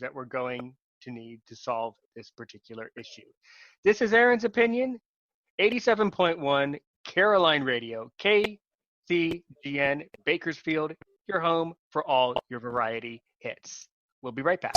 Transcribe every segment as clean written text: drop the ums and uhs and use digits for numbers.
that we're going to need to solve this particular issue. This is Aaron's opinion, 87.1 Caroline Radio, KCGN Bakersfield, your home for all your variety hits. We'll be right back.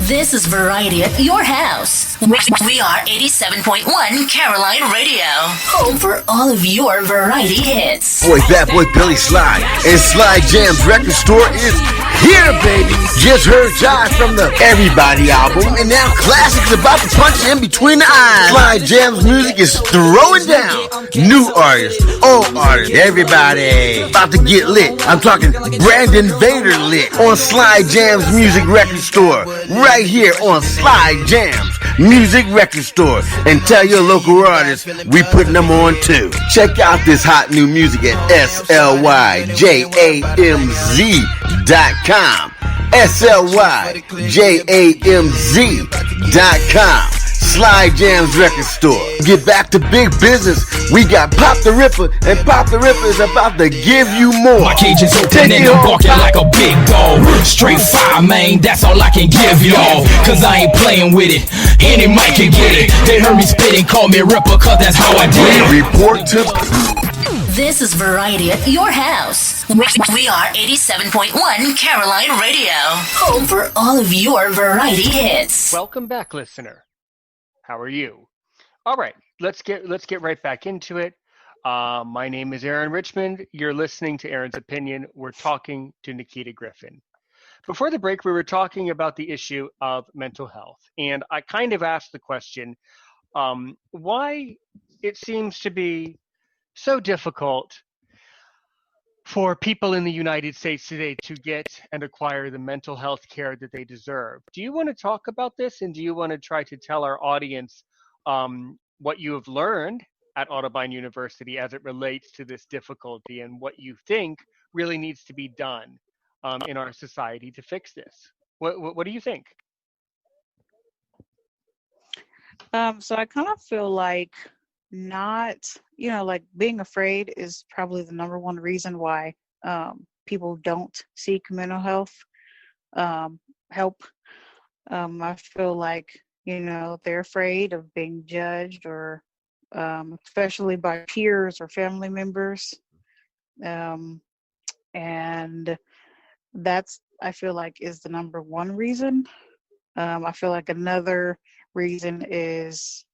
This is Variety at your house. We are 87.1 Caroline Radio, home for all of your variety hits. Boy, Bad Boy Billy Sly and Sly Jam's record store is here, baby. Just heard Jive from the Everybody album, and now classics about to punch in between the eyes. Sly Jam's music is throwing down. New artists, old artists, everybody about to get lit. I'm talking Brandon Vader lit on Sly Jam's music record store, right here on Sly Jam's music record store. And tell your local artists we putting them on too. Check out this hot new music at SLYJAMZ.com. SLYJAMZ.com. Sly Jam's record store. Get back to big business. We got Pop the Ripper, and Pop the Ripper is about to give you more. My cage is open and I'm barking like a big dog. Straight fire, man, that's all I can give y'all. Cause I ain't playing with it. Any mic can get it. They heard me spit and call me Ripper, cause that's how I did it. Report to... This is Variety at your house. We are 87.1 Caroline Radio, home for all of your variety hits. Welcome back, listener. How are you? All right, let's get right back into it. My name is Aaron Richmond. You're listening to Aaron's Opinion. We're talking to Nikita Griffin. Before the break, we were talking about the issue of mental health, and I kind of asked the question, why it seems to be so difficult for people in the United States today to get and acquire the mental health care that they deserve. Do you want to talk about this, and do you want to try to tell our audience what you have learned at Audubon University as it relates to this difficulty, and what you think really needs to be done in our society to fix this? What do you think? So I kind of feel like like being afraid is probably the number one reason why people don't seek mental health help. I feel like, they're afraid of being judged, or especially by peers or family members. And that's, I feel like, is the number one reason. I feel like another reason is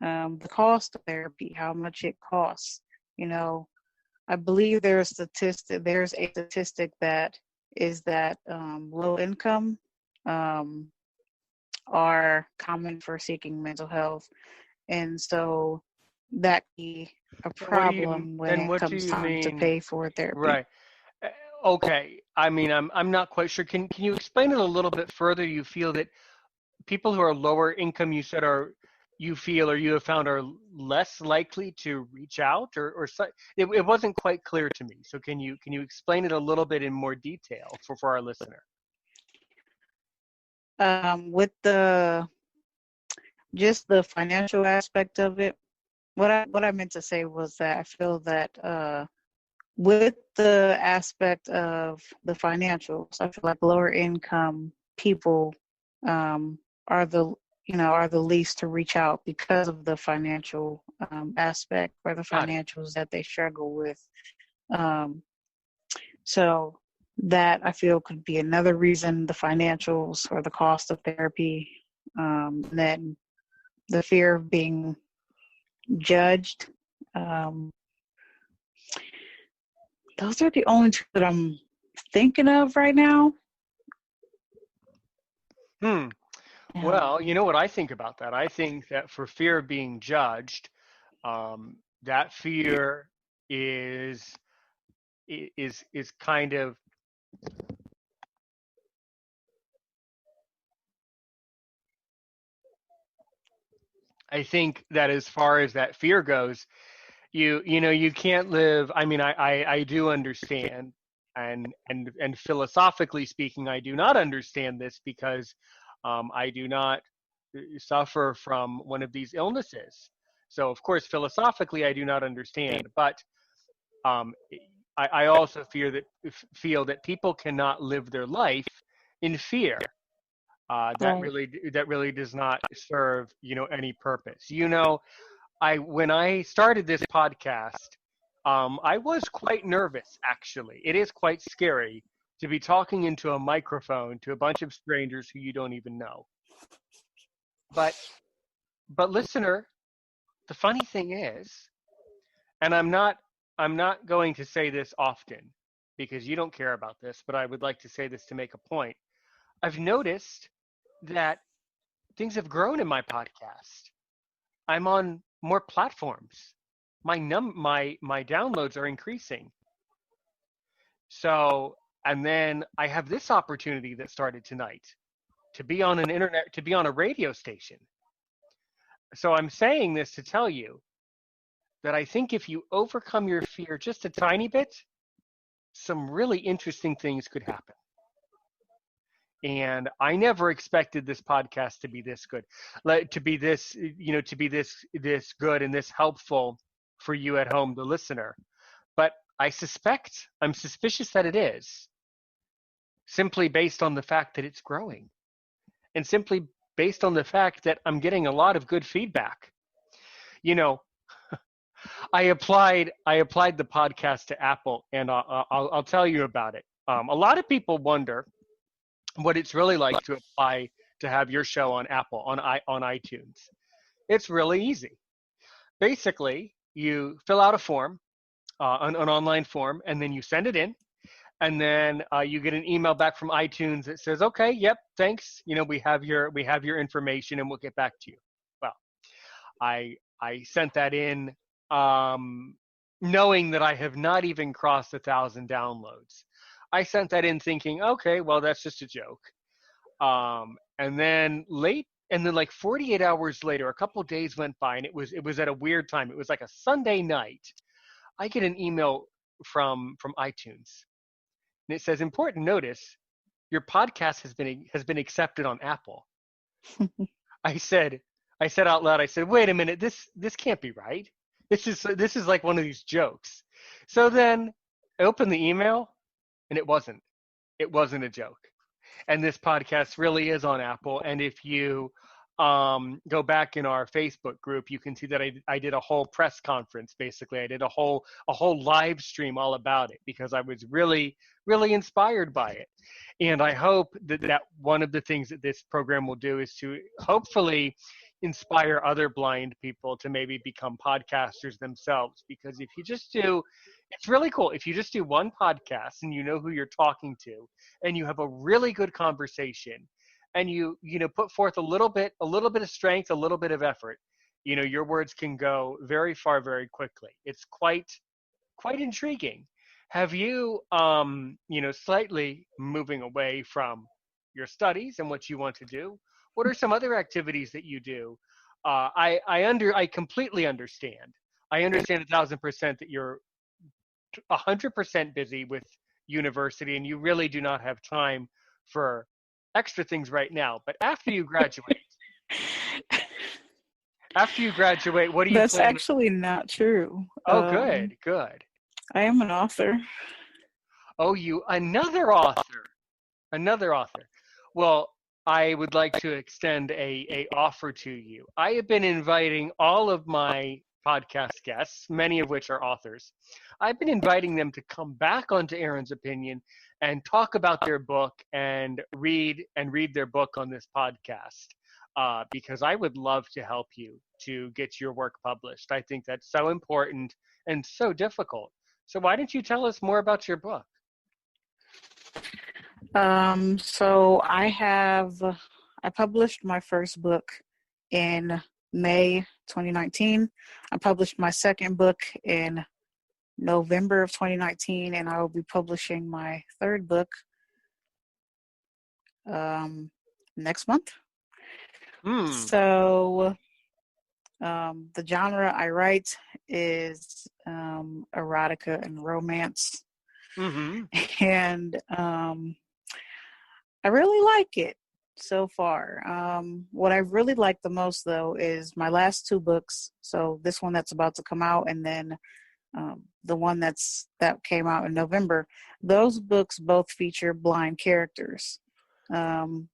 the cost of therapy, how much it costs. I believe there's a statistic that is that low income are common for seeking mental health, and so that can be a problem when it comes time to pay for therapy. Right. Okay. I mean, I'm not quite sure. Can you explain it a little bit further? You feel that people who are lower income, you have found are less likely to reach out, or it wasn't quite clear to me. So can you explain it a little bit in more detail for our listener? With just the financial aspect of it, what I meant to say was that I feel that with the aspect of the financials, I feel like lower income people are the least to reach out because of the financial aspect, or the financials that they struggle with. So that, I feel, could be another reason, the financials or the cost of therapy. Then the fear of being judged. Those are the only two that I'm thinking of right now. Well, you know what I think about that? I think that for fear of being judged, that fear is kind of, I think that as far as that fear goes, you can't live. I mean, I do understand, and philosophically speaking, I do not understand this, because I do not suffer from one of these illnesses. So, of course, philosophically, I do not understand. But I also feel that people cannot live their life in fear. Right. That really does not serve any purpose. When I started this podcast, I was quite nervous. Actually, it is quite scary to be talking into a microphone to a bunch of strangers who you don't even know. But listener, the funny thing is, and I'm not going to say this often because you don't care about this, but I would like to say this to make a point. I've noticed that things have grown in my podcast. I'm on more platforms. My downloads are increasing. So, and then I have this opportunity that started tonight to be on to be on a radio station. So I'm saying this to tell you that I think if you overcome your fear just a tiny bit, some really interesting things could happen. And I never expected this podcast to be this good, to be this good and this helpful for you at home, the listener. But I'm suspicious that it is, simply based on the fact that it's growing, and simply based on the fact that I'm getting a lot of good feedback. I applied the podcast to Apple, and I'll tell you about it. A lot of people wonder what it's really like to apply to have your show on Apple on iTunes. It's really easy. Basically, you fill out a form, an online form, and then you send it in, and then you get an email back from iTunes that says, "Okay, yep, thanks. We have your information, and we'll get back to you." Well, I sent that in, knowing that I have not even crossed 1,000 downloads. I sent that in thinking, okay, well, that's just a joke. And then like 48 hours later, a couple of days went by, and it was at a weird time. It was like a Sunday night. I get an email from iTunes, and it says, "Important notice: your podcast has been accepted on Apple." I said out loud, I said, "Wait a minute, this can't be right. This is like one of these jokes." So then I opened the email, and it wasn't a joke. And this podcast really is on Apple. And if you go back in our Facebook group, you can see that I did a whole press conference. Basically, I did a whole live stream all about it because I was really, really inspired by it. And I hope that one of the things that this program will do is to hopefully inspire other blind people to maybe become podcasters themselves. Because if you just do, it's really cool. If you just do one podcast and you know who you're talking to, and you have a really good conversation, and you put forth a little bit of strength, a little bit of effort, your words can go very far, very quickly. It's quite intriguing. Have you, slightly moving away from your studies and what you want to do, what are some other activities that you do? I completely understand. I understand 1,000% that you're 100% busy with university and you really do not have time for extra things right now. But after you graduate, what do you That's plan? actually not true. Oh, good. I am an author. Oh, another author. Well, I would like to extend a offer to you. I have been inviting all of my podcast guests, many of which are authors. I've been inviting them to come back onto Aaron's Opinion and talk about their book and read their book on this podcast. Because I would love to help you to get your work published. I think that's so important and so difficult. So why don't you tell us more about your book? So I published my first book in May 2019. I published my second book in November of 2019, and I will be publishing my third book next month. So the genre I write is erotica and romance. Mm-hmm. And I really like it so far. What I really like the most, though, is my last two books. So this one that's about to come out, and then the one that came out in November. Those books both feature blind characters.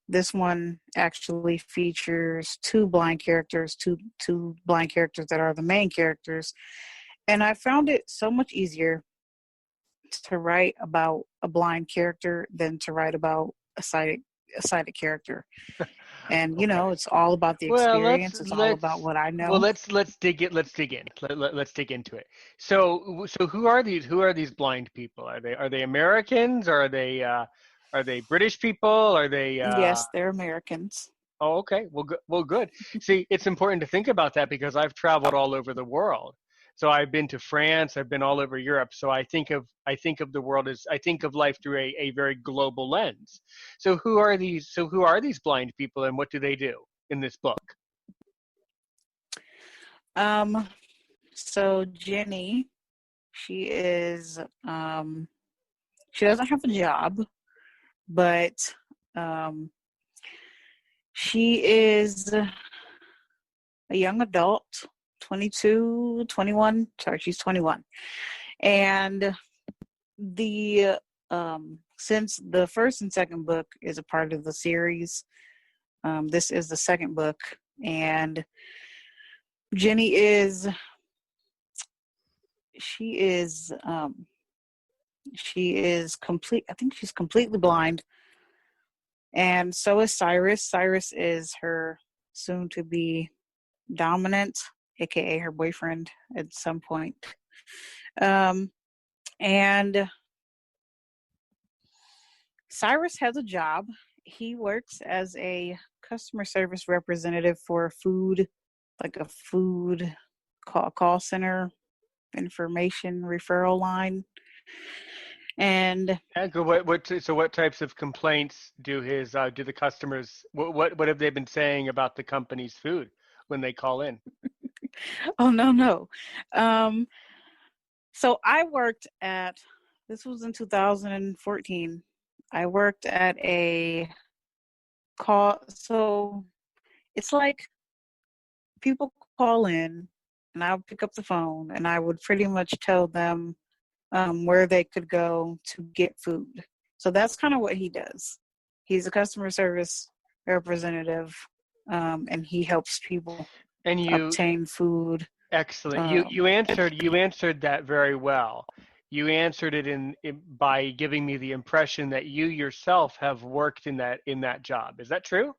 This one actually features two blind characters, two blind characters that are the main characters, and I found it so much easier to write about a blind character than to write about a sighted character. And Okay. it's all about the Well, let's experience. It's all about let's what I well know. let's dig it. Let's dig in. Let's dig into it. So who are these? Who are these blind people? Are they Americans? Or are they British people? Are they Yes, they're Americans. Oh, okay. Well, good. See, it's important to think about that because I've traveled all over the world. So I've been to France, I've been all over Europe. So I think of the world as I think of life through a very global lens. So who are these blind people and what do they do in this book? Um, so Jenny, she is she doesn't have a job, but um she is a young adult, 22, 21. Sorry, she's 21. And the since the first and second book is a part of the series, this is the second book, and Jenny is she is she is complete. I think she's completely blind, and so is Cyrus. Cyrus is her soon to be dominant, aka her boyfriend at some point. Um, and Cyrus has a job. He works as a customer service representative for a food call center information referral line. And Yeah, good. So what types of complaints do the customers what have they been saying about the company's food when they call in? oh no. Um, so I worked at this was in 2014. I worked at a call so it's like people call in and I would pick up the phone and I would pretty much tell them where they could go to get food. So that's kind of what he does. He's a customer service representative, and he helps people And you obtain food. Excellent. You Um, you answered you answered that very well. You answered it by giving me the impression that you yourself have worked in that job. Is that true?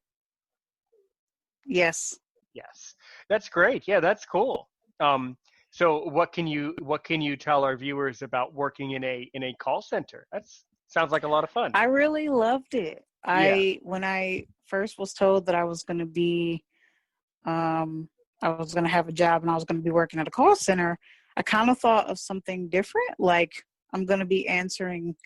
yes. Yes. That's great. Yeah, that's cool. Um, so what can you tell our viewers about working in a call center? That's sounds like a lot of fun. I really loved it. Yeah. When I first was told that um, I was going to have a job and I was going to be working at a call center, I kind of thought of something different. Like I'm going to be answering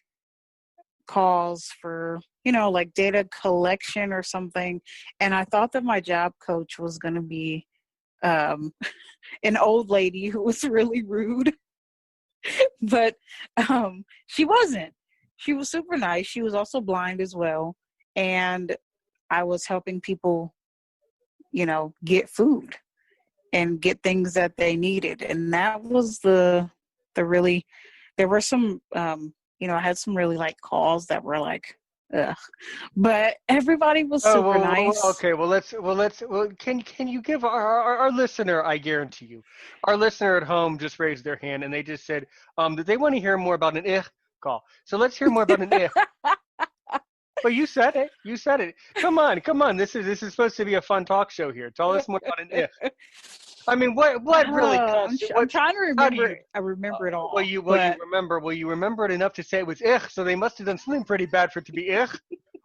calls for, like data collection or something. And I thought that my job coach was going to be um, an old lady who was really rude, but she wasn't. She was super nice. She was also blind as well. And I was helping people, get food and get things that they needed. And that was the really, there were some, I had some really like calls that were like, ugh. But everybody was Oh, super well, nice. okay. Can you give our listener? I guarantee you, our listener at home just raised their hand and they just said that they want to hear more about an call. So let's hear more about an Well, you said it. You said it. Come on, come on. This is supposed to be a fun talk show here. Tell us more about an I mean, what really costs? I'm What? trying to How do remember. you? I remember it Well, all, you well you but remember well you remember it enough to say it was so they must have done something pretty bad for it to be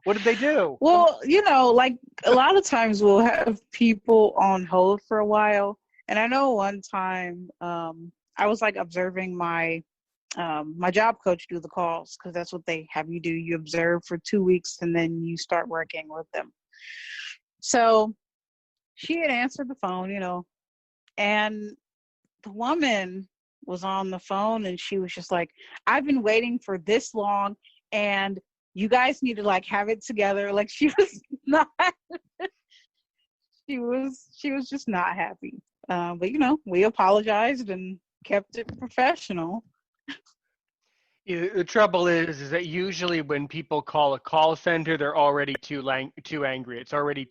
What did they do? Come on. well, like a lot of times we'll have people on hold for a while. And I know one time I was like observing my job coach do the calls because that's what they have you do. You observe for 2 weeks and then you start working with them. So she had answered the phone, and the woman was on the phone and she was just like, I've been waiting for this long and you guys need to like have it together. Like she was not she was just not happy. But we apologized and kept it professional. The trouble is that usually when people call a call center, they're already too angry. It's already